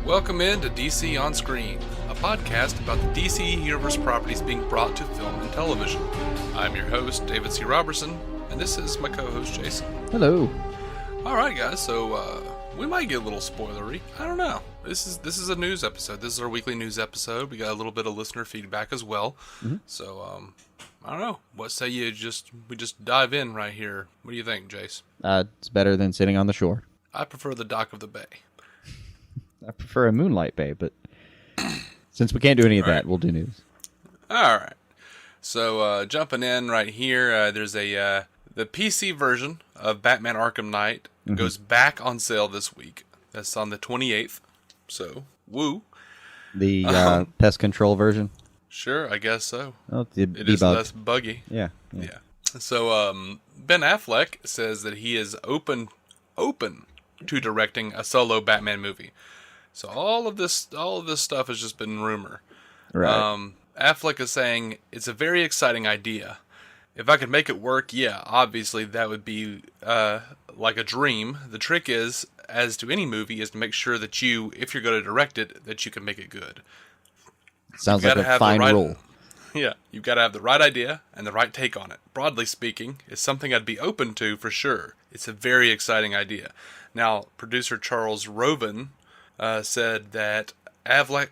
Welcome in to DC On Screen, a podcast about the DC Universe properties being brought to film and television. I'm your host, David C. Robertson, and this is my co-host, Jason. Hello. Alright guys, so we might get a little spoilery. I don't know. This is a news episode. This is our weekly news episode. We got a little bit of listener feedback as well. Mm-hmm. So, I don't know. What say we just dive in right here. What do you think, Jace? It's better than sitting on the shore. I prefer the dock of the bay. I prefer a moonlight bay, but since we can't do any of that, we'll do news. All right. So, jumping in right here, there's the PC version of Batman Arkham Knight goes back on sale this week. That's on the 28th. So, woo. The pest control version? Sure, I guess so. Oh, it is less buggy. Yeah. So, Ben Affleck says that he is open to directing a solo Batman movie. So all of this stuff has just been rumor. Right. Affleck is saying it's a very exciting idea. If I could make it work, yeah, obviously that would be like a dream. The trick is, as to any movie, is to make sure that you, if you're going to direct it, that you can make it good. Sounds like a fine rule. Yeah, you've got to have the right idea and the right take on it. Broadly speaking, it's something I'd be open to for sure. It's a very exciting idea. Now, producer Charles Roven said that Affleck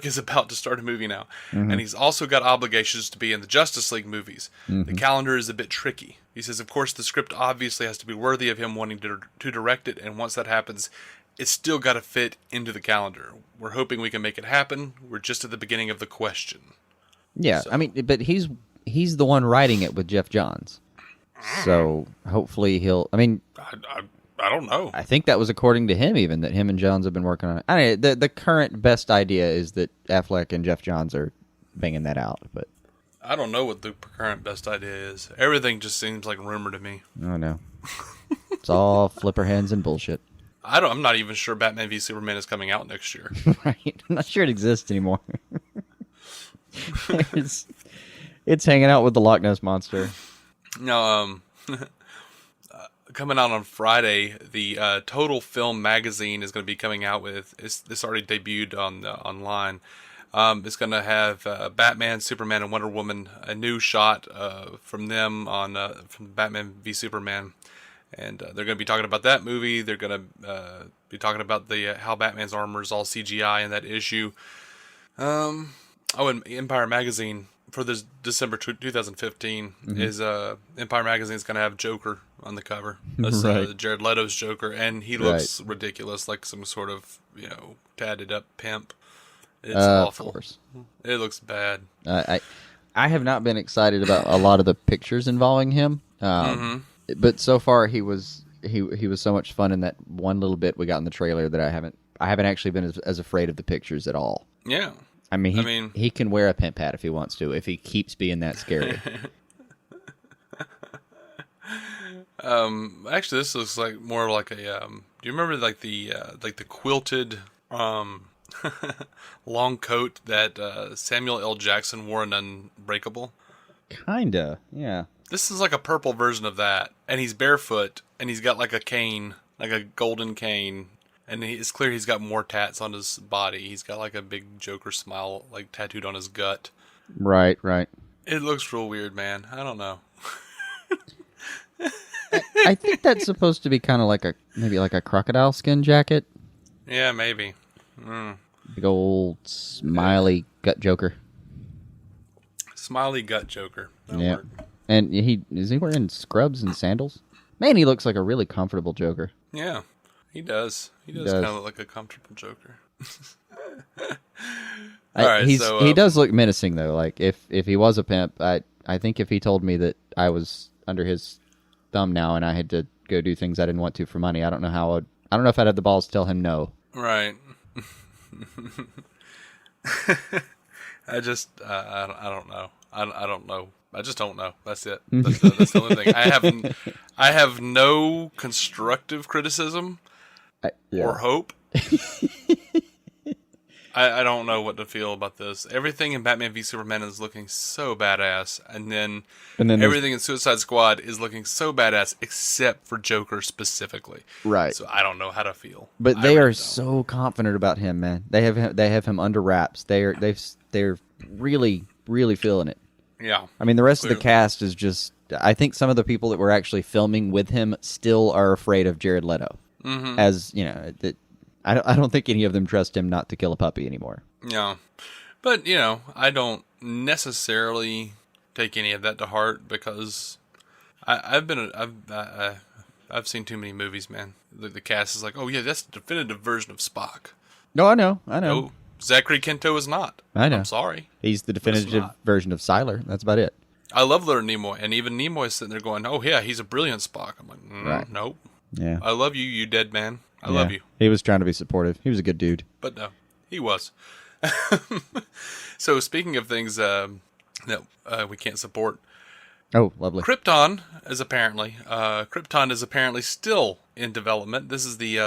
is about to start a movie now, and he's also got obligations to be in the Justice League movies. The calendar is a bit tricky. He says, of course, the script obviously has to be worthy of him wanting to direct it, and once that happens, it's still got to fit into the calendar. We're hoping we can make it happen. We're just at the beginning of the question. Yeah, so. I mean, but he's the one writing it with Jeff Johns, so hopefully he'll. I mean, I don't know. I think that was according to him, even that him and Johns have been working on it. I mean, the current best idea is that Affleck and Jeff Johns are banging that out, but I don't know what the current best idea is. Everything just seems like rumor to me. Oh no, it's all flipper hands and bullshit. I'm not even sure Batman v Superman is coming out next year. Right, I'm not sure it exists anymore. It's hanging out with the Loch Ness Monster. No, coming out on Friday, the Total Film magazine is going to be coming out with. This already debuted online. It's going to have Batman, Superman, and Wonder Woman. A new shot from them from Batman v Superman, and they're going to be talking about that movie. They're going to be talking about the how Batman's armor is all CGI in that issue. And Empire magazine for this December 2015 is Empire magazine is going to have Joker on the cover. That's Jared Leto's Joker, and he looks ridiculous, like some sort of tatted up pimp. It's awful. Of course. It looks bad. I have not been excited about a lot of the pictures involving him, but so far he was so much fun in that one little bit we got in the trailer that I haven't actually been as afraid of the pictures at all. Yeah. I mean, he can wear a pimp hat if he wants to, if he keeps being that scary. Actually, this looks like more like a. Do you remember like the quilted long coat that Samuel L. Jackson wore in Unbreakable? Kinda, yeah. This is like a purple version of that, and he's barefoot, and he's got like a cane, like a golden cane. And it's clear he's got more tats on his body. He's got like a big Joker smile like tattooed on his gut. Right. It looks real weird, man. I don't know. I think that's supposed to be kind of like maybe like a crocodile skin jacket. Yeah, maybe. Big old smiley gut Joker. Smiley gut Joker. That'll work. And is he wearing scrubs and sandals? Man, he looks like a really comfortable Joker. Yeah. He does. He does kind of look like a comfortable Joker. He does look menacing though. Like if he was a pimp, I think if he told me that I was under his thumb now and I had to go do things I didn't want to for money, I don't know if I'd have the balls to tell him no. Right. I don't know. I don't know. I just don't know. That's it. That's the only thing. I have no constructive criticism or hope. I don't know what to feel about this. Everything in Batman v Superman is looking so badass, and then everything in Suicide Squad is looking so badass, except for Joker specifically. Right. So I don't know how to feel. But they are so confident about him, man. They have him under wraps. They're really feeling it. Yeah. I mean, the rest of the cast is just. I think some of the people that were actually filming with him still are afraid of Jared Leto. Mm-hmm. As you know, I don't think any of them trust him not to kill a puppy anymore. Yeah, but I don't necessarily take any of that to heart because I've seen too many movies, man. The cast is like, oh yeah, that's the definitive version of Spock. No, I know. No, Zachary Quinto is not. I know. I'm sorry. He's the definitive version of Sylar. That's about it. I love Leonard Nimoy, and even Nimoy's sitting there going, oh yeah, he's a brilliant Spock. I'm like, right. Nope. Yeah. I love you, you dead man. I love you. He was trying to be supportive. He was a good dude. But no, he was. So speaking of things that we can't support. Oh, lovely. Krypton is apparently still in development. This is the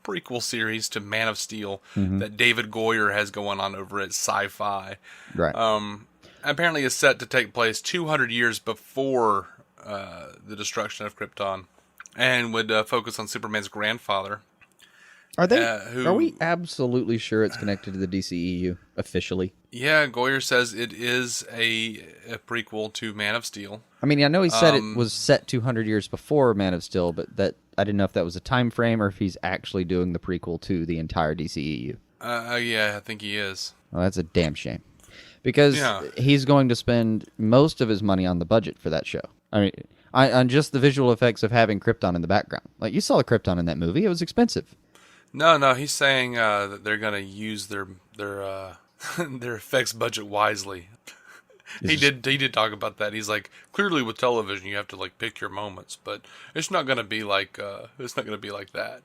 prequel series to Man of Steel that David Goyer has going on over at Sci-Fi. Right. Apparently is set to take place 200 years before the destruction of Krypton. And would focus on Superman's grandfather. Are we absolutely sure it's connected to the DCEU officially? Yeah, Goyer says it is a prequel to Man of Steel. I mean, I know he said it was set 200 years before Man of Steel, but that I didn't know if that was a time frame or if he's actually doing the prequel to the entire DCEU. Yeah, I think he is. Well, that's a damn shame. Because he's going to spend most of his money on the budget for that show. I mean, on just the visual effects of having Krypton in the background. Like, you saw the Krypton in that movie. It was expensive. No, he's saying that they're going to use their effects budget wisely. He did talk about that. He's like, clearly with television you have to like pick your moments, but it's not going to be like that.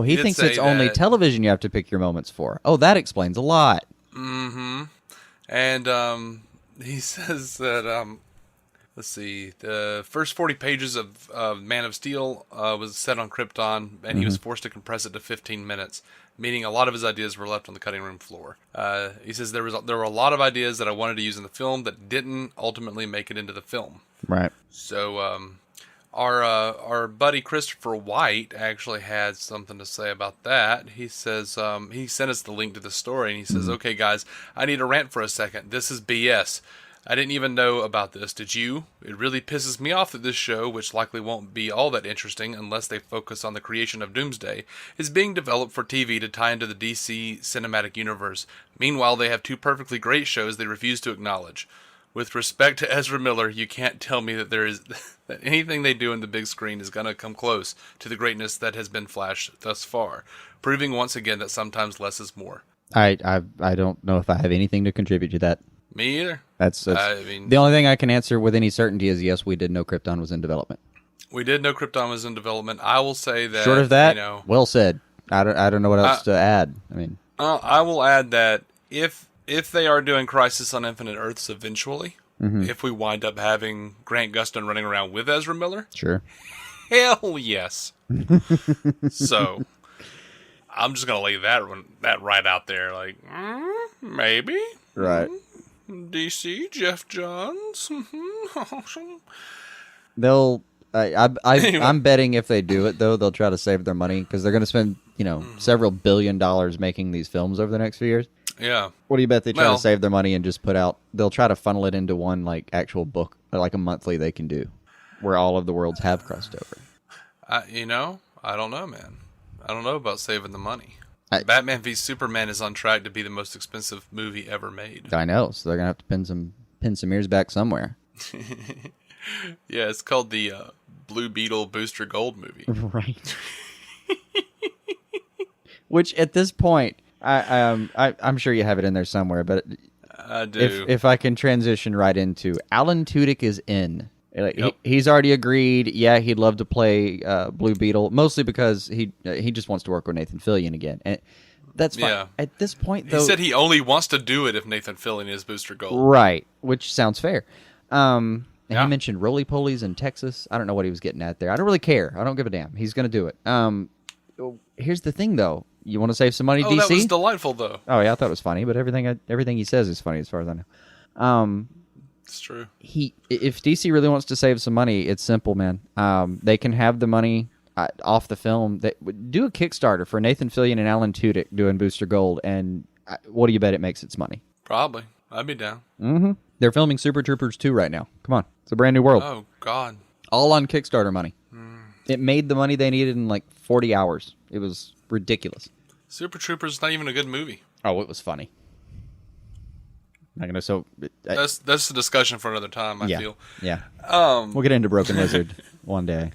He thinks it's only television you have to pick your moments for. Oh, that explains a lot. Mm-hmm. And he says that let's see, the first 40 pages of Man of Steel was set on Krypton, and he was forced to compress it to 15 minutes, meaning a lot of his ideas were left on the cutting room floor. He says there were a lot of ideas that I wanted to use in the film that didn't ultimately make it into the film. Right. So our buddy Christopher White actually had something to say about that. He says he sent us the link to the story, and he says, "Okay, guys, I need to rant for a second. This is BS. I didn't even know about this. Did you? It really pisses me off that this show, which likely won't be all that interesting unless they focus on the creation of Doomsday, is being developed for TV to tie into the DC cinematic universe. Meanwhile, they have two perfectly great shows they refuse to acknowledge. With respect to Ezra Miller, you can't tell me that that anything they do in the big screen is going to come close to the greatness that has been Flash thus far, proving once again that sometimes less is more." I don't know if I have anything to contribute to that. Me either. That's I mean, the only thing I can answer with any certainty is yes, we did know Krypton was in development. We did know Krypton was in development. I will say that. Short of that, well said. I don't know what else to add. I mean, I will add that if they are doing Crisis on Infinite Earths eventually, if we wind up having Grant Gustin running around with Ezra Miller, sure, hell yes. So I'm just gonna lay that right out there, like maybe, right. DC, Jeff Johns. They'll. I'm betting if they do it though, they'll try to save their money because they're going to spend several $1 billion making these films over the next few years. Yeah. What do you bet they try to save their money and just put out? They'll try to funnel it into one like actual book, like a monthly they can do, where all of the worlds have crossed over. I don't know, man. I don't know about saving the money. Batman v Superman is on track to be the most expensive movie ever made. I know, so they're gonna have to pin some ears back somewhere. Yeah, it's called the Blue Beetle Booster Gold movie. Right. Which at this point, I'm sure you have it in there somewhere, but I do. If I can transition right into Alan Tudyk is in. He's already agreed. Yeah, he'd love to play Blue Beetle, mostly because he just wants to work with Nathan Fillion again, and that's fine. Yeah. At this point, though, he said he only wants to do it if Nathan Fillion is Booster Gold. Right, which sounds fair. And he mentioned roly-polies in Texas. I don't know what he was getting at there. I don't really care. I don't give a damn. He's going to do it. Here's the thing, though. You want to save some money, Oh, DC? that was delightful, though. Oh yeah, I thought it was funny, but everything he says is funny as far as I know. It's true. If DC really wants to save some money, it's simple, man. They can have the money off the film. Do a Kickstarter for Nathan Fillion and Alan Tudyk doing Booster Gold, and what do you bet it makes its money? Probably. I'd be down. Mm-hmm. They're filming Super Troopers 2 right now. Come on. It's a brand new world. Oh, God. All on Kickstarter money. It made the money they needed in like 40 hours. It was ridiculous. Super Troopers not even a good movie. Oh, it was funny. Not gonna That's a discussion for another time, I feel. Yeah. We'll get into Broken Lizard one day.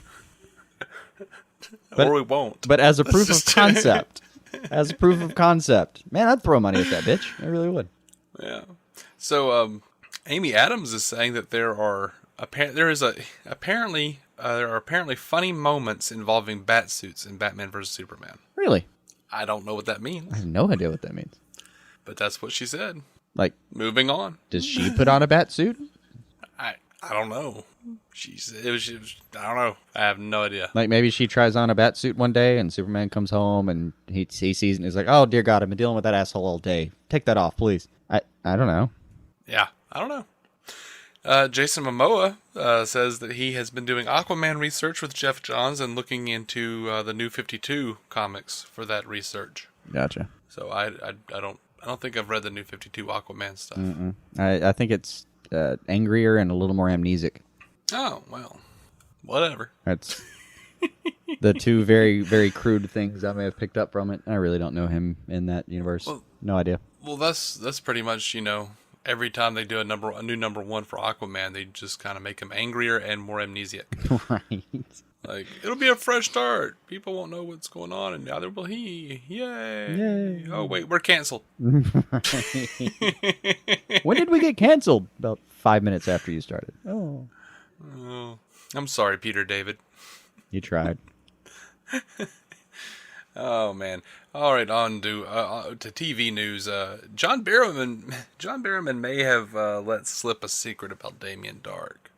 Or we won't. But as a proof of concept. Man, I'd throw money at that bitch. I really would. Yeah. So, Amy Adams is saying that there are apparently funny moments involving Batsuits in Batman vs Superman. Really? I don't know what that means. I have no idea what that means. But that's what she said. Like, moving on. Does she put on a Batsuit? I don't know. I don't know. I have no idea. Like maybe she tries on a Batsuit one day and Superman comes home and he sees it and he's like, oh, dear God, I've been dealing with that asshole all day. Take that off, please. I don't know. Yeah, I don't know. Jason Momoa says that he has been doing Aquaman research with Jeff Johns and looking into the New 52 comics for that research. Gotcha. So I don't think I've read the New 52 Aquaman stuff. I think it's angrier and a little more amnesic. Oh, well, whatever. That's the two very, very crude things I may have picked up from it. I really don't know him in that universe. Well, no idea. Well, that's pretty much, every time they do a new number one for Aquaman, they just kind of make him angrier and more amnesiac. Right. Like, it'll be a fresh start. People won't know what's going on, and neither will he. Yay. Yay. Oh, wait, we're canceled. When did we get canceled? About 5 minutes after you started. Oh, I'm sorry, Peter David. You tried. Oh, man. All right, on to TV news. John Barrowman may have let slip a secret about Damien Darhk.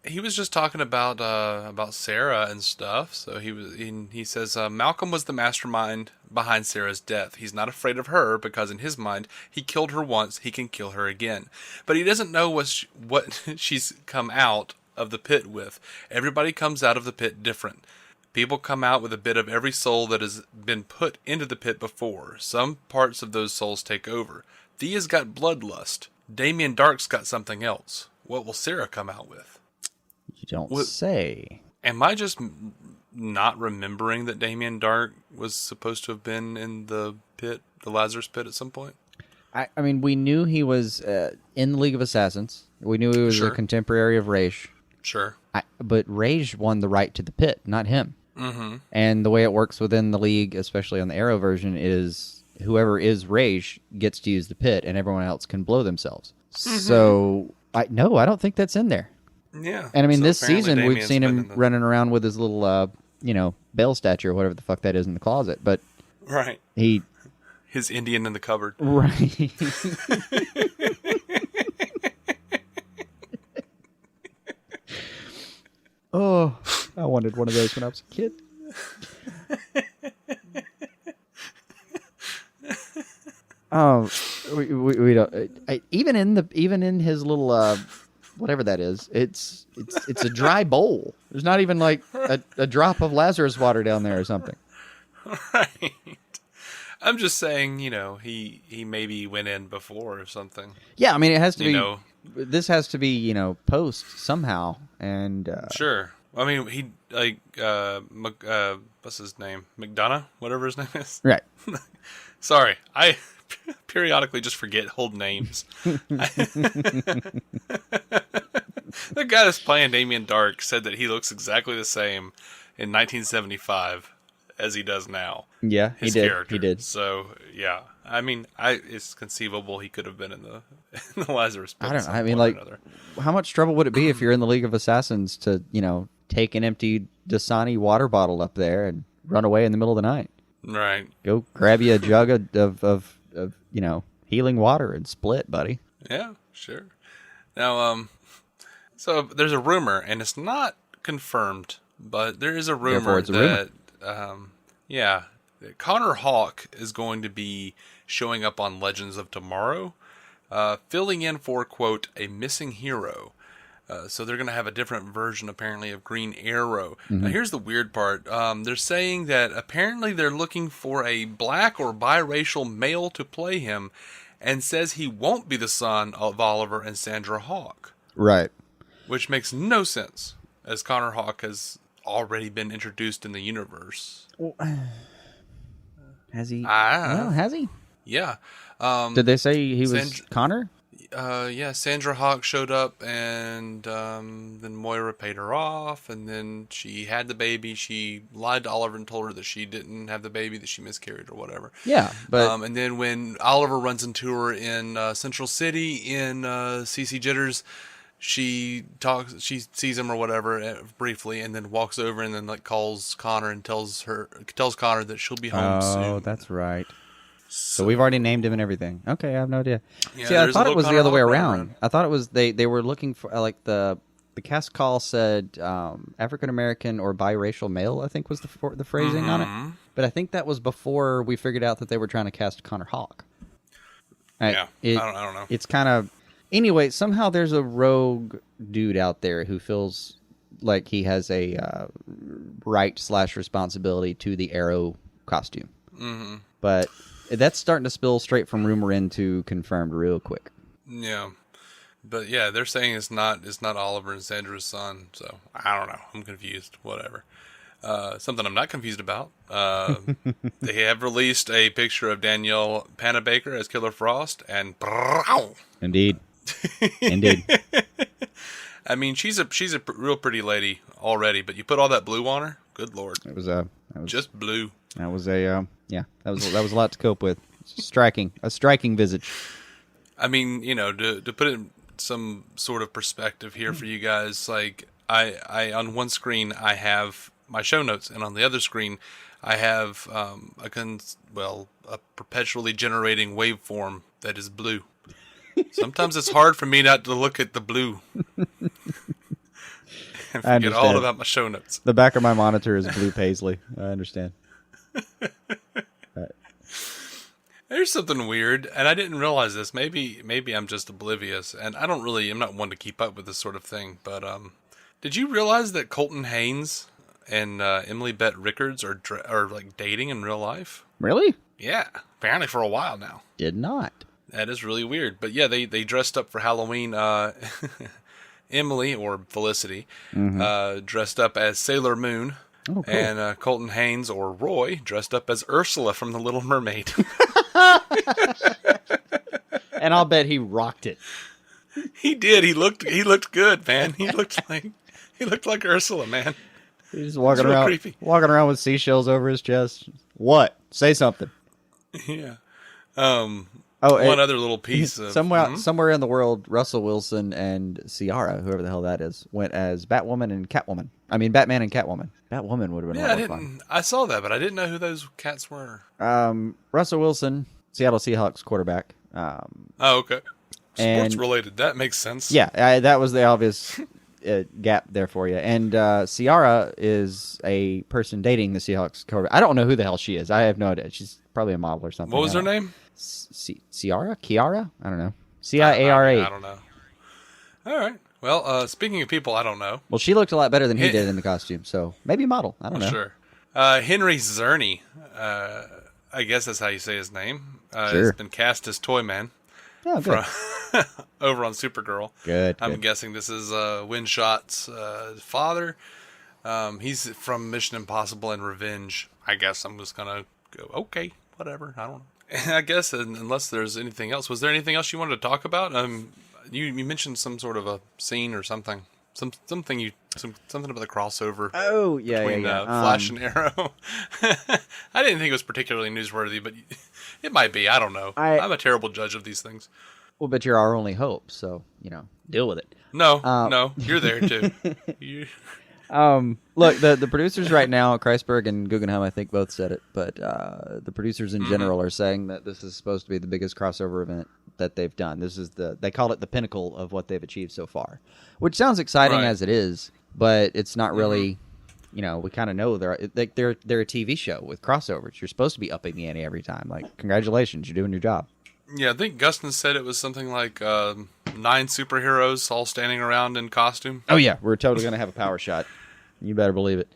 He was just talking about Sarah and stuff. So he says Malcolm was the mastermind behind Sarah's death. He's not afraid of her because in his mind he killed her once, he can kill her again. But he doesn't know what she's come out of the pit with. Everybody comes out of the pit different. People come out with a bit of every soul that has been put into the pit before. Some parts of those souls take over. Thea's got bloodlust. Damien Darhk's got something else. What will Sarah come out with? You don't say. Am I just not remembering that Damien Darhk was supposed to have been in the pit, the Lazarus pit, at some point? I mean, we knew he was in the League of Assassins. We knew he was a contemporary of Raish. Sure. But Raish won the right to the pit, not him. Mm-hmm. And the way it works within the League, especially on the Arrow version, is whoever is Raish gets to use the pit, and everyone else can blow themselves. Mm-hmm. So, I don't think that's in there. Yeah. And I mean, so this season Damien's we've seen him running around with his little, Bale statue or whatever the fuck that is in the closet. But right, his Indian in the cupboard. Right. Oh, I wanted one of those when I was a kid. We don't. Even in his little whatever that is, it's a dry bowl. There's not even like a drop of Lazarus water down there or something. Right. I'm just saying, he maybe went in before or something. Yeah, I mean, it has to be. This has to be, post somehow, and sure. I mean, he what's his name? McDonough, whatever his name is. Right. Sorry, I periodically just forget whole names. The guy that's playing Damien Darhk said that he looks exactly the same in 1975 as he does now. Yeah, he did. So yeah, I mean, it's conceivable he could have been in the Lazarus pit. I don't know. I mean, like, how much trouble would it be if you're in the League of Assassins to, take an empty Dasani water bottle up there and run away in the middle of the night? Right. Go grab you a jug of healing water and split, buddy. Yeah, sure. Now, so there's a rumor, and it's not confirmed, but there is a rumor that Yeah. Connor Hawke is going to be showing up on Legends of Tomorrow, filling in for, quote, a missing hero. So they're going to have a different version, apparently, of Green Arrow. Now, here's the weird part. They're saying that apparently they're looking for a black or biracial male to play him, and says he won't be the son of Oliver and Sandra Hawke. Right. Which makes no sense, as Connor Hawke has already been introduced in the universe. Well, has he? Well, has he? Yeah. Did they say he was Connor? Yeah, Sandra Hawke showed up, and then Moira paid her off, and then she had the baby. She lied to Oliver and told her that she didn't have the baby, that she miscarried or whatever. Yeah, but and then when Oliver runs into her in Central City in CC Jitters, she sees him or whatever briefly, and then walks over and then calls Connor and tells Connor that she'll be home soon. Oh, that's right. So we've already named him and everything. Okay, I have no idea. Yeah, see, I thought it was the other way around. around. I thought it was they were looking for the cast call said African American or biracial male, I think was the phrasing on it. But I think that was before we figured out that they were trying to cast Connor Hawke. Yeah, I don't know. It's kind of anyway. Somehow there's a rogue dude out there who feels like he has a right/responsibility to the Arrow costume. But that's starting to spill straight from rumor into confirmed real quick. Yeah. But yeah, they're saying it's not Oliver and Sandra's son, so I don't know. I'm confused. Whatever. Something I'm not confused about. They have released a picture of Danielle Panabaker as Killer Frost, and Indeed. I mean, she's a real pretty lady already, but you put all that blue on her. Good Lord. That was just blue. That was a a lot to cope with. A striking visage. I mean, to put it in some sort of perspective here for you guys, like I on one screen I have my show notes, and on the other screen I have a perpetually generating waveform that is blue. Sometimes it's hard for me not to look at the blue. And forget all about my show notes. The back of my monitor is blue paisley. I understand. There's something weird, and I didn't realize this. Maybe I'm just oblivious, and I'm not one to keep up with this sort of thing. But did you realize that Colton Haynes and Emily Bett Rickards are dating in real life? Really? Yeah, apparently for a while now. Did not. That is really weird. But yeah, they dressed up for Halloween. Emily, or Felicity, dressed up as Sailor Moon. Oh, cool. And Colton Haynes, or Roy, dressed up as Ursula from The Little Mermaid. And I'll bet he rocked it. He did. He looked good, man. He looked like Ursula, man. He's just walking around with seashells over his chest. What? Say something. Yeah. One other little piece of somewhere in the world, Russell Wilson and Ciara, whoever the hell that is, went as Batwoman and Catwoman. I mean, Batman and Catwoman. Batwoman would have been a lot more fun. I saw that, but I didn't know who those cats were. Russell Wilson, Seattle Seahawks quarterback. Okay. Sports related. That makes sense. Yeah, that was the obvious gap there for you. And Ciara is a person dating the Seahawks quarterback. I don't know who the hell she is. I have no idea. She's probably a model or something. What was her name? Ciara? Kiara? I don't know. Ciara. I don't know. All right. Well, speaking of people I don't know. Well, she looked a lot better than he did in the costume, so maybe model. I don't know. Sure. Henry Czerny, I guess that's how you say his name, has been cast as Toyman. Oh, good. Over on Supergirl. Good. I'm guessing this is Windshot's father. He's from Mission Impossible and Revenge. I guess I'm just going to go, okay, whatever. I don't know. I guess unless there's anything else. Was there anything else you wanted to talk about? You mentioned some sort of a scene or something. Something about the crossover. Oh, yeah, between Flash and Arrow. I didn't think it was particularly newsworthy, but it might be. I don't know. I'm a terrible judge of these things. Well, but you're our only hope, so deal with it. No, you're there too. Look, the producers right now, Kreisberg and Guggenheim, I think both said it, but the producers in general are saying that this is supposed to be the biggest crossover event that they've done. They call it the pinnacle of what they've achieved so far, which sounds exciting as it is, but it's not really, we kind of know they're a TV show with crossovers. You're supposed to be upping the ante every time. Like, congratulations, you're doing your job. Yeah, I think Gustin said it was something like 9 superheroes all standing around in costume. Oh yeah, we're totally gonna have a power shot. You better believe it.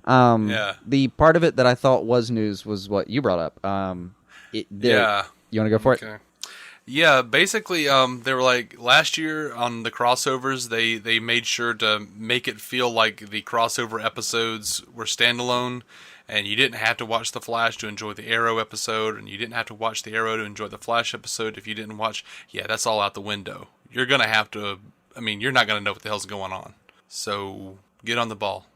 Yeah. The part of it that I thought was news was what you brought up. Yeah. You want to go for it? Yeah, basically, they were like, last year on the crossovers, they made sure to make it feel like the crossover episodes were standalone, and you didn't have to watch The Flash to enjoy the Arrow episode, and you didn't have to watch the Arrow to enjoy the Flash episode. If you didn't watch, that's all out the window. You're going to have to, you're not going to know what the hell's going on. So, get on the ball.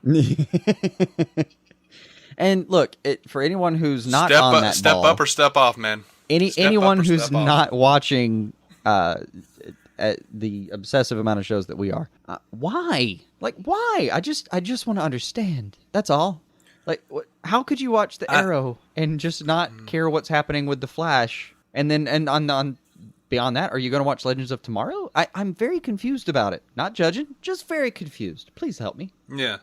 And look, for anyone who's not step on up, that step ball, up or step off, man. Anyone who's not watching the obsessive amount of shows that we are, why? Like, why? I just want to understand. That's all. Like, how could you watch the Arrow and just not care what's happening with the Flash? And then on beyond that, are you going to watch Legends of Tomorrow? I'm very confused about it. Not judging, just very confused. Please help me. Yeah.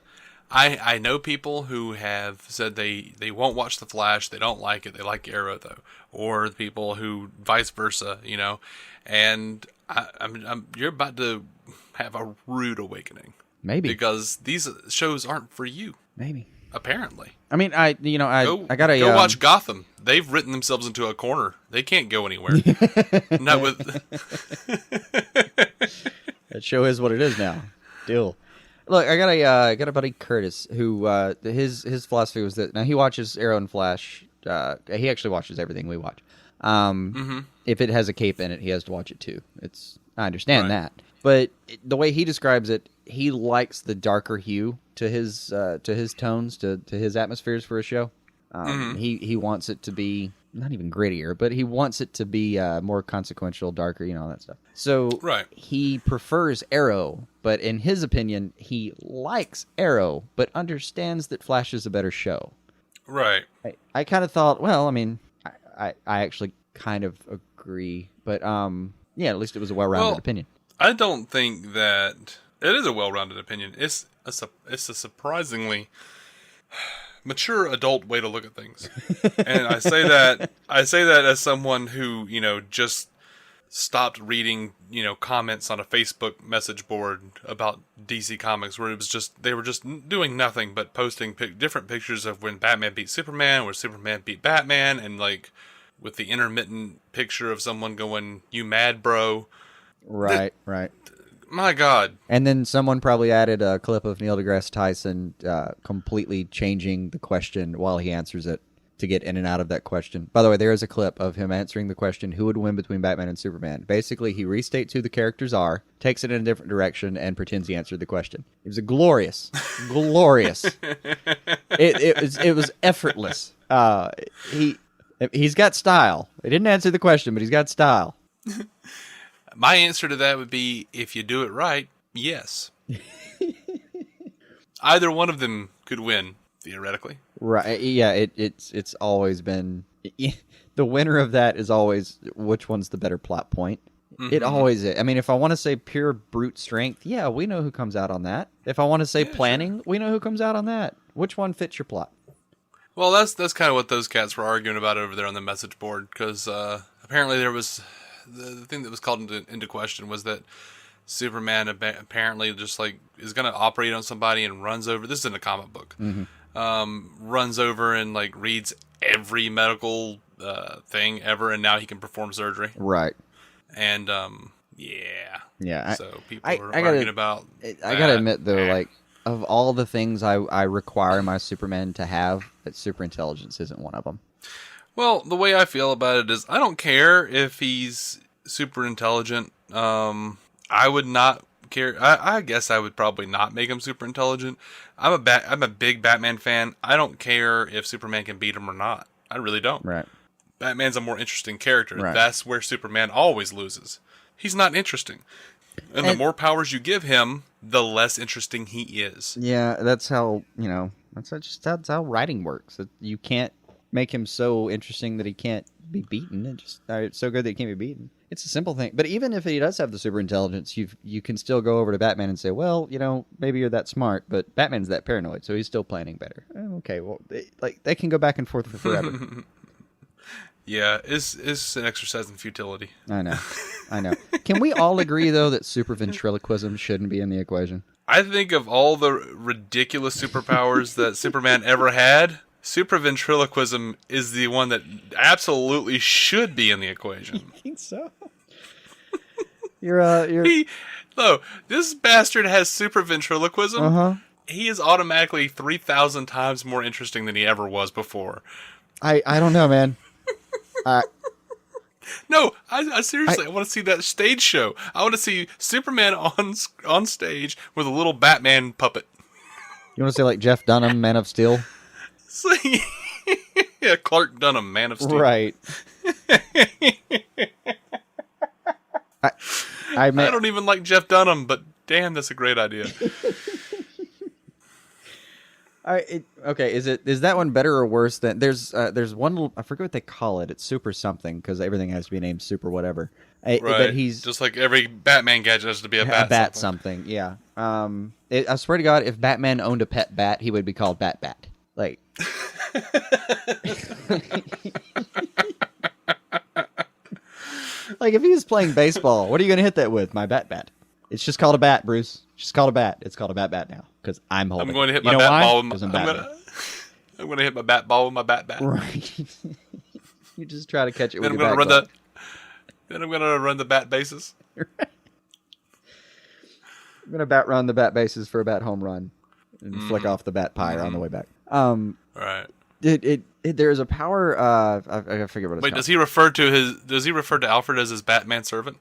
I know people who have said they won't watch The Flash, they don't like it, they like Arrow though, or people who vice versa, and you're about to have a rude awakening, maybe, because these shows aren't for you, maybe, apparently. I gotta go watch Gotham. They've written themselves into a corner. They can't go anywhere. Not with that show is what it is now. Deal. Look, I got a buddy, Curtis, who his philosophy was that now he watches Arrow and Flash. He actually watches everything we watch. If it has a cape in it, he has to watch it too. I understand that, but the way he describes it, he likes the darker hue to his tones, to his atmospheres for a show. He wants it to be not even grittier, but he wants it to be more consequential, darker, all that stuff. So he prefers Arrow, but in his opinion, he likes Arrow, but understands that Flash is a better show. Right. I kind of thought, well, I actually kind of agree, but at least it was a well-rounded opinion. I don't think that it is a well-rounded opinion. It's a surprisingly mature adult way to look at things. And I say that as someone who, just stopped reading, comments on a Facebook message board about DC Comics, where it was just, they were just doing nothing but posting different pictures of when Batman beat Superman, where Superman beat Batman, and like with the intermittent picture of someone going, "You mad, bro?" Right. My God. And then someone probably added a clip of Neil deGrasse Tyson completely changing the question while he answers it to get in and out of that question. By the way, there is a clip of him answering the question, who would win between Batman and Superman? Basically, he restates who the characters are, takes it in a different direction, and pretends he answered the question. It was glorious. It was effortless. He's got style. He didn't answer the question, but he's got style. My answer to that would be, if you do it right, yes. Either one of them could win, theoretically. Right. Yeah, it's always been... The winner of that is always which one's the better plot point. Mm-hmm. It always is. If I want to say pure brute strength, yeah, we know who comes out on that. If I want to say planning, we know who comes out on that. Which one fits your plot? Well, that's kind of what those cats were arguing about over there on the message board, because apparently there was... The thing that was called into question was that Superman apparently just like is going to operate on somebody and runs over. This is in a comic book. Mm-hmm. Runs over and like reads every medical thing ever, and now he can perform surgery. Right. And yeah. So people are arguing about. I gotta admit though, like of all the things I require my Superman to have, that super intelligence isn't one of them. Well, the way I feel about it is I don't care if he's super intelligent. I would not care. I guess I would probably not make him super intelligent. I'm a big Batman fan. I don't care if Superman can beat him or not. I really don't. Right. Batman's a more interesting character. Right. That's where Superman always loses. He's not interesting. And the more powers you give him, the less interesting he is. Yeah, that's how, that's how writing works. You can't make him so interesting that he can't be beaten. It's so good that he can't be beaten. It's a simple thing. But even if he does have the super intelligence, you can still go over to Batman and say, well, maybe you're that smart, but Batman's that paranoid, so he's still planning better. Okay, well, they can go back and forth for forever. Yeah, it's an exercise in futility. I know. Can we all agree, though, that super ventriloquism shouldn't be in the equation? I think of all the ridiculous superpowers that Superman ever had, super ventriloquism is the one that absolutely should be in the equation. You think so? You're this bastard has super ventriloquism. Uh-huh. He is automatically 3,000 times more interesting than he ever was before. I don't know, man. No, I seriously, I want to see that stage show. I want to see Superman on stage with a little Batman puppet. You want to say like Jeff Dunham, Man of Steel? Yeah, Clark Dunham, Man of Steel. Right. I don't even like Jeff Dunham, but damn, that's a great idea. Okay, is that one better or worse than there's one little, I forget what they call it. It's super something because everything has to be named super whatever. Right. But he's just like every Batman gadget has to be a bat something. Yeah. I swear to God, if Batman owned a pet bat, he would be called Bat. Like. Like if he was playing baseball, what are you going to hit that with? My bat. It's just called a bat, Bruce. It's just called a bat. It's called a bat now because I'm holding. I'm going to hit my bat ball with I'm going to hit my bat ball with my bat. Right. You just try to catch it. Then with I'm your going to run Then I'm going to run the bat bases. Right. I'm going to run the bat bases for a bat home run and flick off the bat pyre on the way back. Right. There is a power. I forget what it's called. Does he refer to Alfred as his Batman servant?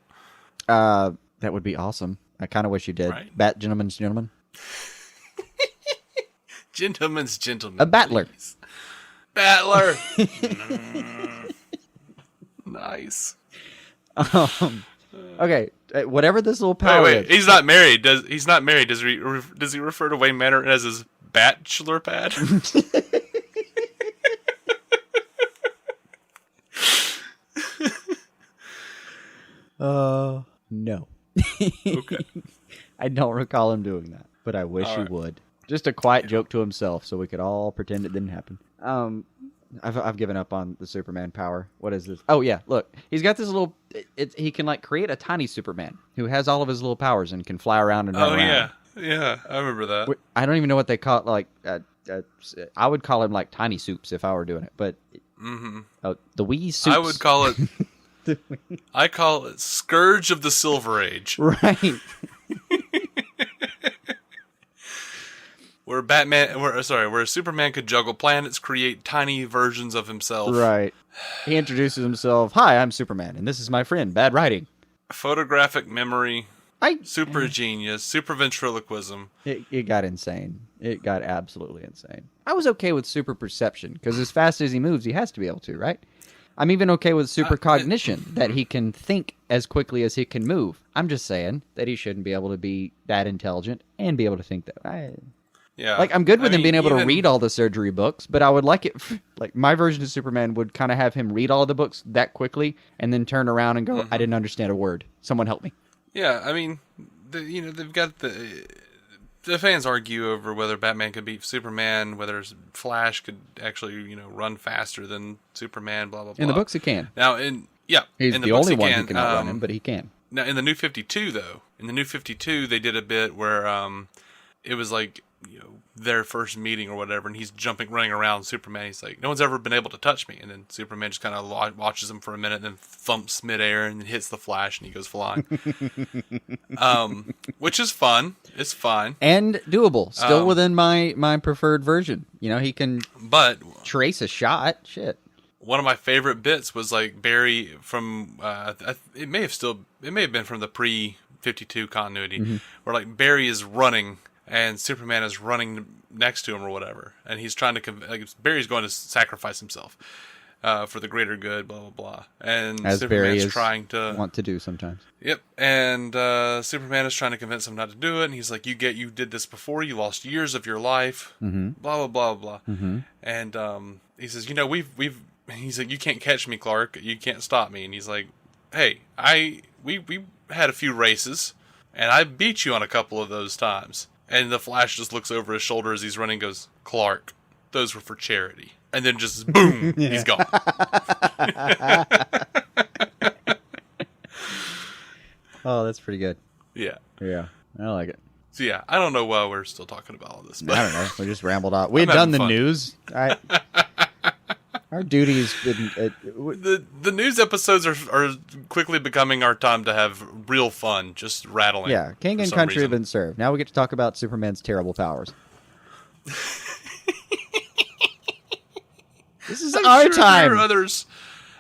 That would be awesome. I kind of wish you did. Right. Gentleman's gentleman. Gentleman's gentleman. A battler. Please. Battler. Nice. Okay. Whatever this little power is. He's not married. He's not married? Does he refer to Wayne Manor as his bachelor pad? No. Okay. I don't recall him doing that, but I wish he would. Just a quiet joke to himself, so we could all pretend it didn't happen. I've given up on the Superman power. What is this? Oh yeah, look, he's got this little. He can like create a tiny Superman who has all of his little powers and can fly around and run around. Yeah, I remember that. I don't even know what they call it. Like, I would call him like Tiny Soups if I were doing it, but the wee soups. I would call it. I call it Scourge of the Silver Age. Right. Where Superman could juggle planets, create tiny versions of himself. Right. He introduces himself. Hi, I'm Superman, and this is my friend, Bad Writing. Photographic memory. Super genius. Super ventriloquism. It got insane. It got absolutely insane. I was okay with super perception, because as fast as he moves, he has to be able to, right? I'm even okay with super cognition, that he can think as quickly as he can move. I'm just saying that he shouldn't be able to be that intelligent and be able to think that. Yeah. Like, I'm good with him being able to read all the surgery books, but I would like it, like, my version of Superman would kind of have him read all the books that quickly and then turn around and go, I didn't understand a word. Someone help me. Yeah, I mean, they've got the fans argue over whether Batman could beat Superman, whether Flash could actually, run faster than Superman, blah, blah, blah. In the books, he can. Now, he's the only one who can outrun him, but he can. Now, in the New 52, though, they did a bit where it was like, their first meeting or whatever, and he's running around Superman. He's like, no one's ever been able to touch me. And then Superman just kind of watches him for a minute, and then thumps midair and then hits the Flash, and he goes flying. Which is fun. It's fine. And doable. Still within my preferred version. He can trace a shot. Shit. One of my favorite bits was like Barry from, it may have been from the pre-52 continuity, where like Barry is running and Superman is running next to him or whatever, and he's trying to Barry's going to sacrifice himself for the greater good, blah blah blah. And as Superman's Barry trying to want to do sometimes. Yep, and Superman is trying to convince him not to do it, and he's like, "You did this before. You lost years of your life, blah blah blah blah." And he says, "He's like, you can't catch me, Clark. You can't stop me." And he's like, hey, we had a few races, and I beat you on a couple of those times. And the Flash just looks over his shoulder as he's running and goes, Clark, those were for charity. And then just, boom, he's gone. Oh, that's pretty good. Yeah. Yeah, I like it. So yeah, I don't know why we're still talking about all this. But I don't know. We just rambled off. We had done the news. Our duty has been... The news episodes are quickly becoming our time to have real fun, just rattling. Yeah, King and Country have been served. Now we get to talk about Superman's terrible powers. This is our time. There are others.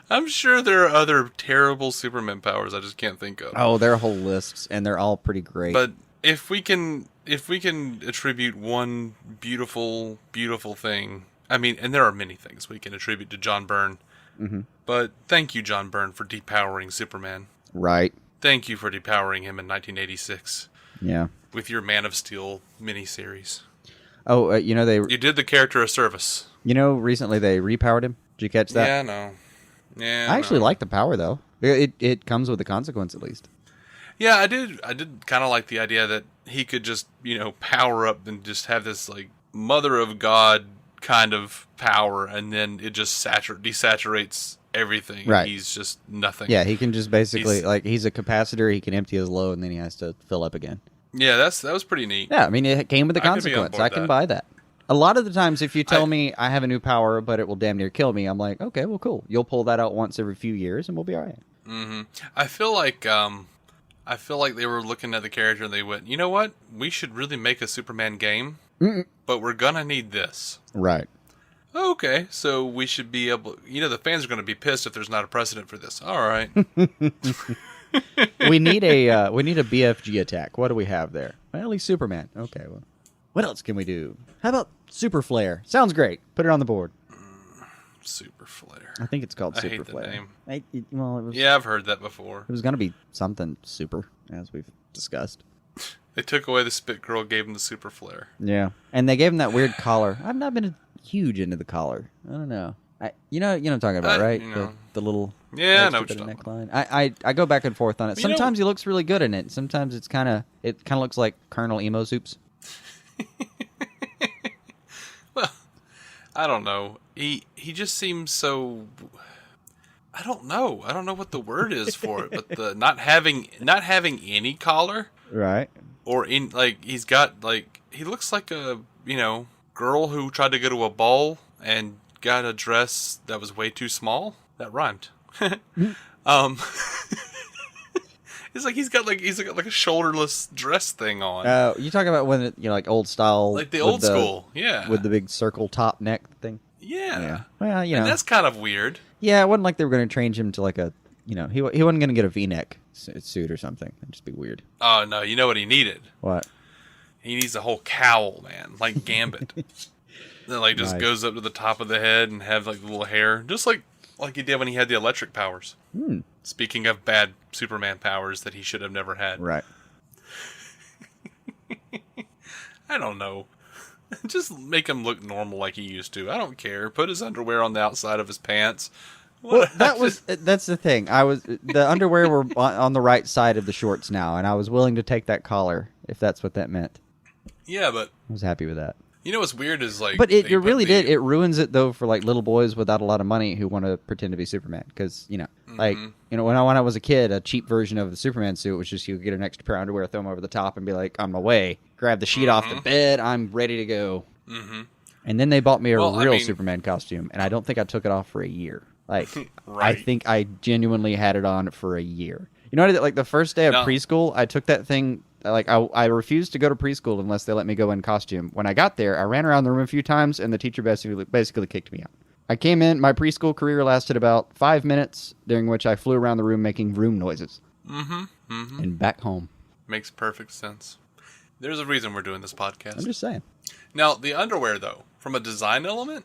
I'm sure there are other terrible Superman powers I just can't think of. Oh, there are whole lists, and they're all pretty great. But if we can attribute one beautiful, beautiful thing, I mean, and there are many things we can attribute to John Byrne. Mm-hmm. But thank you, John Byrne, for depowering Superman. Right. Thank you for depowering him in 1986. Yeah. With your Man of Steel miniseries. Oh, you did the character a service. Recently they repowered him. Did you catch that? Yeah, no. Yeah, I actually like the power though. It comes with a consequence at least. Yeah, I did kind of like the idea that he could just, power up and just have this like mother of God kind of power, and then it just desaturates everything. Right. He's just nothing. Yeah, he can just basically he's a capacitor. He can empty his load, and then he has to fill up again. Yeah, that was pretty neat. Yeah, I mean it came with a consequence. I can buy that. A lot of the times, if you tell me I have a new power, but it will damn near kill me, I'm like, okay, well, cool. You'll pull that out once every few years, and we'll be all right. Mm-hmm. I feel like they were looking at the character and they went, you know what? We should really make a Superman game, but we're gonna need this. Right. Okay, so we should be able. The fans are going to be pissed if there's not a precedent for this. All right. we need a BFG attack. What do we have there? Well, at least Superman. Okay. Well, what else can we do? How about Super Flare? Sounds great. Put it on the board. Super Flare. I think it's called Super hate Flare. The name. It was. Yeah, I've heard that before. It was going to be something super, as we've discussed. They took away the Spit Girl, gave him the Super Flare. Yeah, and they gave him that weird collar. I've not been huge into the collar. I don't know. You know what I'm talking about, right? The little I know what you're talking neckline. I go back and forth on it. Sometimes he looks really good in it. Sometimes it kind of looks like Colonel Emo Soups. Well, I don't know. He just seems so. I don't know. I don't know what the word is for it, but the not having any collar, right? Or he's got he looks like a girl who tried to go to a ball and got a dress that was way too small. That rhymed. It's like he's got like a shoulderless dress thing on. You talking about when like old style, like the old school, yeah, with the big circle top neck thing. Yeah. Well, and that's kind of weird. Yeah, it wasn't like they were going to change him to like a he wasn't going to get a V-neck suit or something. It'd just be weird. Oh no, you know what he needed? What? He needs a whole cowl, man, like Gambit. That just goes up to the top of the head and have like the little hair, just like he did when he had the electric powers. Speaking of bad Superman powers that he should have never had. Right. I don't know. Just make him look normal like he used to. I don't care. Put his underwear on the outside of his pants. Well, that's the thing. The underwear were on the right side of the shorts now, and I was willing to take that collar if that's what that meant. Yeah, but I was happy with that. You know what's weird is but it really did. It ruins it though for like little boys without a lot of money who want to pretend to be Superman. Because when I was a kid, a cheap version of the Superman suit was just you get an extra pair of underwear, throw them over the top, and be like, "I'm away." Grab the sheet off the bed. I'm ready to go. And then they bought me a real Superman costume, and I don't think I took it off for a year. Like right. I think I genuinely had it on for a year. You know, like the first day of preschool, I took that thing. Like I refused to go to preschool unless they let me go in costume. When I got there, I ran around the room a few times, and the teacher basically kicked me out. I came in. My preschool career lasted about 5 minutes, during which I flew around the room making room noises. And back home. Makes perfect sense. There's a reason we're doing this podcast. I'm just saying. Now, the underwear, though, from a design element,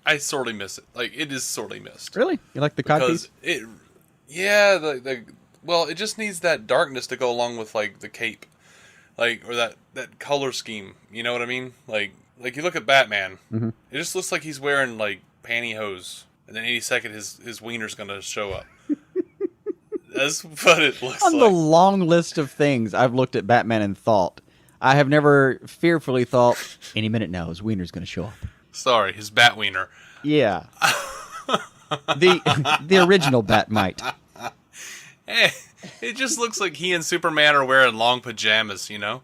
I sorely miss it. It is sorely missed. Really? You like the codpiece? Well, it just needs that darkness to go along with, the cape. Or that color scheme. You know what I mean? Like you look at Batman. It just looks like he's wearing, pantyhose. And then any second, his wiener's going to show up. That's what it looks On like. the long list of things I've looked at Batman and thought, I have never fearfully thought, any minute now his wiener's going to show up. Sorry, his bat wiener. Yeah. The original Batmite. Eh, it just looks like he and Superman are wearing long pajamas, you know?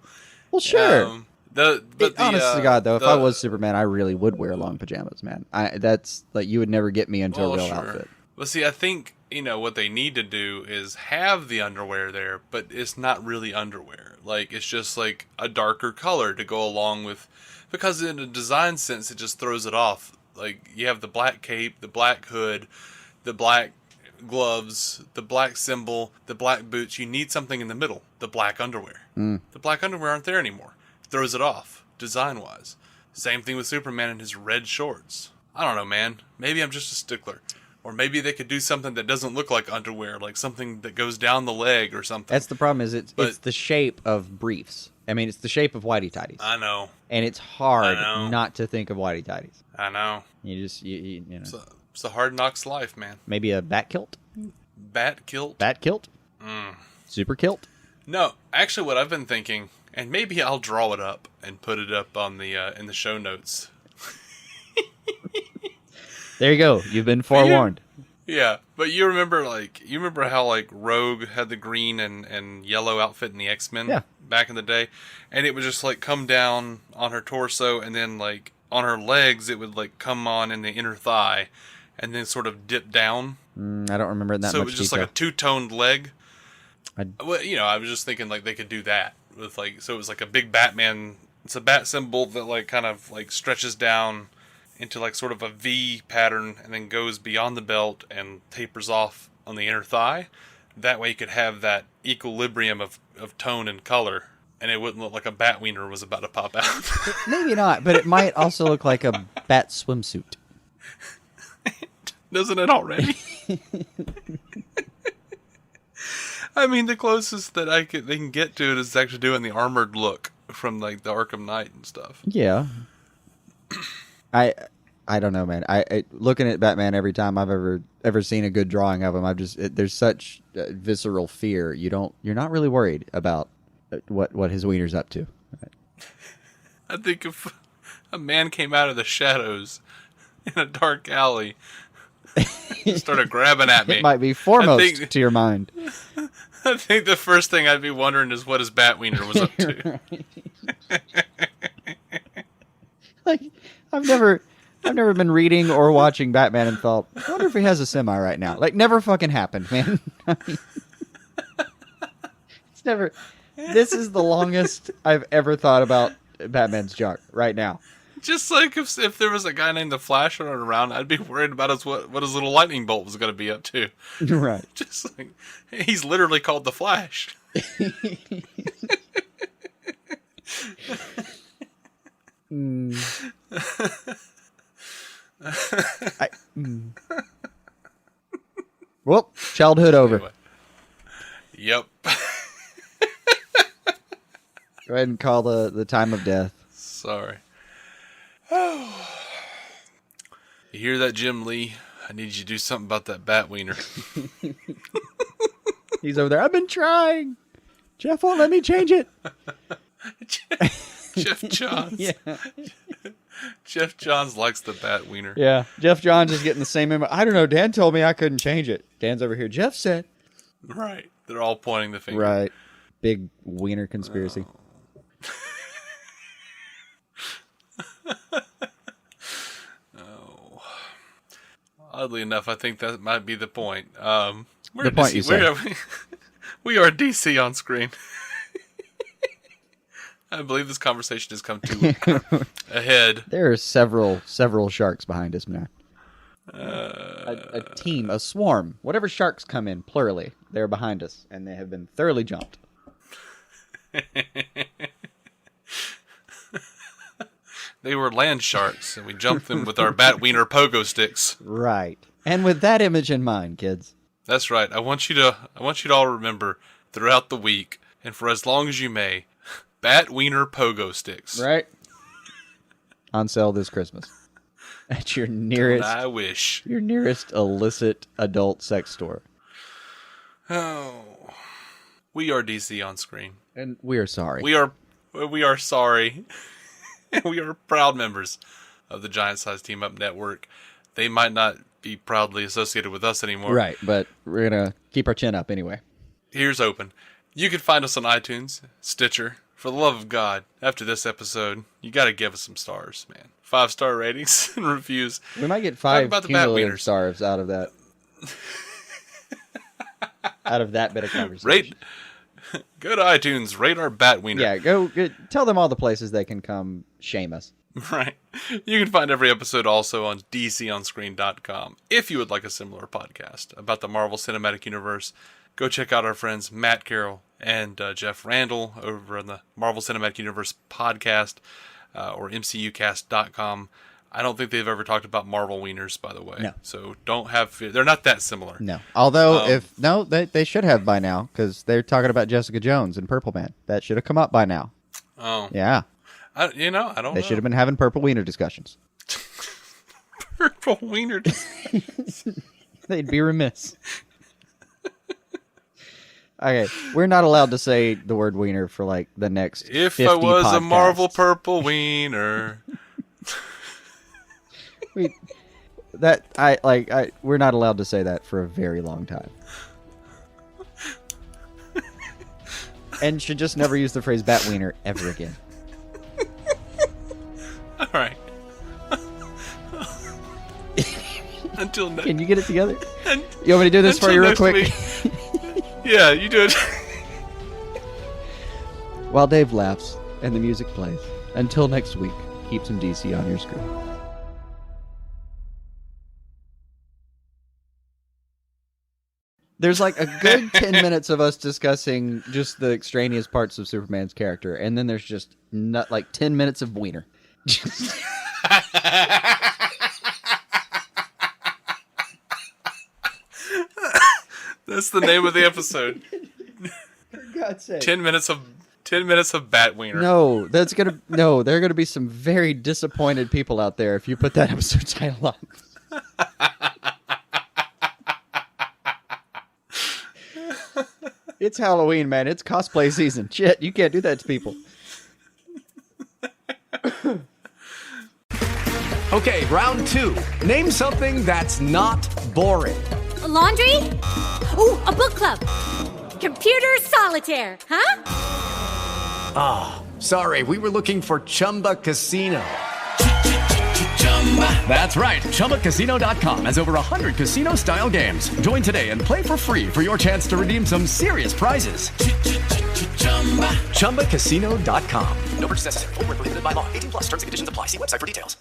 Well, sure. Honest to God, though, if I was Superman, I really would wear long pajamas, man. That's like you would never get me into a real outfit. Well, see, I think, what they need to do is have the underwear there, but it's not really underwear. Like, it's just like a darker color to go along with, because in a design sense, it just throws it off. Like, you have the black cape, the black hood, the black gloves, the black symbol, the black boots. You need something in the middle, the black underwear. The black underwear aren't there anymore. Throws it off, design-wise. Same thing with Superman and his red shorts. I don't know, man. Maybe I'm just a stickler. Or maybe they could do something that doesn't look like underwear, like something that goes down the leg or something. That's the problem, is it's the shape of briefs. I mean, it's the shape of whitey tighties. I know. And it's hard not to think of whitey tighties. I know. You know. It's a hard knocks life, man. Maybe a bat kilt? Bat kilt? Bat kilt? Super kilt? No, actually what I've been thinking, and maybe I'll draw it up and put it up on the in the show notes. There you go. You've been forewarned. Yeah, but you remember how like Rogue had the green and yellow outfit in the X-Men back in the day, and it would just like come down on her torso, and then like on her legs it would like come on in the inner thigh, and then sort of dip down. I don't remember that much detail. So it was just like a two-toned leg. Well, I was just thinking like they could do that with like, so it was like a big Batman. It's a bat symbol that like kind of like stretches down into like sort of a V pattern and then goes beyond the belt and tapers off on the inner thigh. That way you could have that equilibrium of tone and color, and it wouldn't look like a bat wiener was about to pop out. Maybe not, but it might also look like a bat swimsuit. Doesn't it already? I mean, the closest that they can get to it is actually doing the armored look from like the Arkham Knight and stuff. Yeah. I don't know, man. I looking at Batman every time I've ever seen a good drawing of him, there's such visceral fear. You're not really worried about what his wiener's up to. I think if a man came out of the shadows in a dark alley and started grabbing at me, it might be foremost to your mind. I think the first thing I'd be wondering is what his bat wiener was up to. Like, I've never been reading or watching Batman and thought, I wonder if he has a semi right now. Like, never fucking happened, man. I mean, it's never. This is the longest I've ever thought about Batman's junk right now. Just like if there was a guy named the Flash running around, I'd be worried about what his little lightning bolt was going to be up to. Right. Just like, he's literally called the Flash. Well, childhood over. Anyway. Yep. Go ahead and call the time of death. Sorry. You hear that, Jim Lee? I need you to do something about that bat wiener. He's over there. I've been trying. Jeff won't let me change it. Jeff Johns. Yeah. Jeff Johns likes the bat wiener. Yeah. Jeff Johns is getting the same email. I don't know. Dan told me I couldn't change it. Dan's over here. Jeff said. Right. They're all pointing the finger. Right. Big wiener conspiracy. Oddly enough, I think that might be the point. The point you said. We are DC on screen. I believe this conversation has come to ahead. There are several sharks behind us, man. A team, a swarm, whatever sharks come in, plurally, they're behind us, and they have been thoroughly jumped. They were land sharks, and we jumped them with our bat wiener pogo sticks. Right. And with that image in mind, kids. That's right. I want you to all remember throughout the week, and for as long as you may, bat wiener pogo sticks. Right. On sale this Christmas. At your nearest I wish. Your nearest illicit adult sex store. Oh, we are DC on screen, And we are sorry. we are sorry. We are proud members of the Giant Size Team Up Network. They might not be proudly associated with us anymore. Right, but we're going to keep our chin up anyway. Here's open. You can find us on iTunes, Stitcher. For the love of God, after this episode, you got to give us some stars, man. 5-star ratings and reviews. We might get 5 about the cumulative Batwieners. stars out of that. Out of that bit of conversation. Rate. Go to iTunes, rate our Batwiener. Yeah, go tell them all the places they can come shame us. Right. You can find every episode also on DCOnScreen.com. If you would like a similar podcast about the Marvel Cinematic Universe, go check out our friends Matt Carroll and Jeff Randall over on the Marvel Cinematic Universe podcast or MCUcast.com. I don't think they've ever talked about Marvel Wieners, by the way. No. So don't have fear. They're not that similar. No. Although, they should have by now, because they're talking about Jessica Jones and Purple Man. That should have come up by now. Oh. Yeah. I don't know. They should have been having Purple Wiener discussions. Purple Wiener. They'd be remiss. Okay, we're not allowed to say the word wiener for like the next If 50 I was podcasts. a Marvel Purple Wiener. We're not allowed to say that for a very long time. And should just never use the phrase bat wiener ever again. All right. Until next. Can you get it together? You want me to do this for you real quick? Yeah, you do it. While Dave laughs and the music plays. Until next week, keep some DC on your screen. There's like a good 10 minutes of us discussing just the extraneous parts of Superman's character, and then there's just like 10 minutes of wiener. That's the name of the episode. For God's sake. 10 minutes of bat wiener. No, there are gonna be some very disappointed people out there if you put that episode title on. It's Halloween, man. It's cosplay season. Shit, you can't do that to people. Okay, round 2. Name something that's not boring. A laundry? Ooh, a book club. Computer solitaire, huh? Sorry, we were looking for Chumba Casino. That's right. ChumbaCasino.com has over 100 casino-style games. Join today and play for free for your chance to redeem some serious prizes. ChumbaCasino.com. No purchase necessary. Void where prohibited by law. 18+ terms and conditions apply. See website for details.